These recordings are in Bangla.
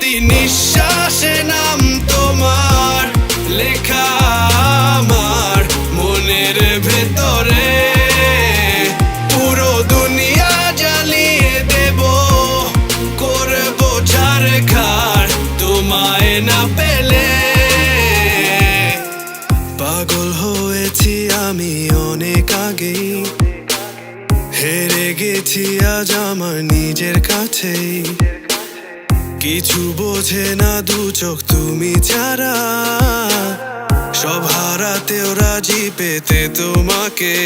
প্রতি নিঃশ্বাসে নাম তোমার লেখা আমার মনের ভেতরে। পুরো দুনিয়া জ্বালিয়ে দেব, করবো ছারখার তোমায় না পেলে। পাগল হয়েছি আমি অনেক আগেই, হেরে গেছি আজ আমার নিজের কাছেই। কিছু বোঝে না দু চোখ তুমি ছাড়া, সব হারাতেও রাজি পেতে তোমাকে।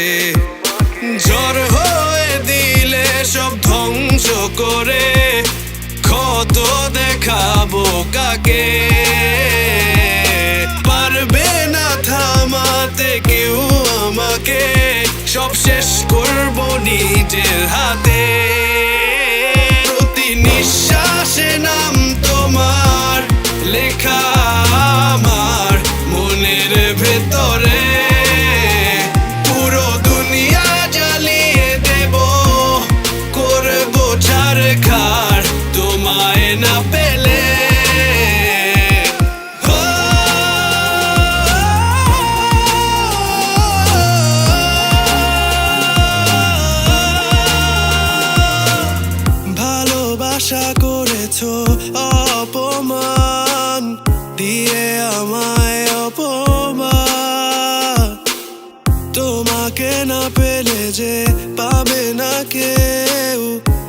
ঝড় হয়ে দিলে সব ধ্বংস করে, ক্ষত দেখাবো কাকে। পারবে না থামাতে কেউ আমাকে, সব শেষ করবো নিজের হাতে। প্রতি নিঃশ্বাসে নাম তোমার লেখা আমার মনের ভেতরে। পুরো দুনিয়া জ্বালিয়ে দেব, করবো ছারখার তোমায় না পেলে। আশা করেছো অপমান দিয়ে আমায় অপমান, তোমাকে না পেলে যে পাবে না কেউ,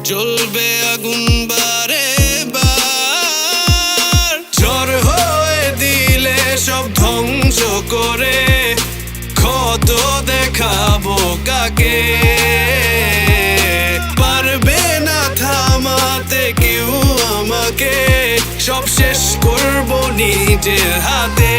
জ্বলবে আগুন বারে বার। ঝড় হয়ে দিলে সব ধ্বংস করে, ক্ষত দেখাবো কাকে। পারবে না থামাতে কেউ আমাকে, সব শেষ করবো নিজের হাতে।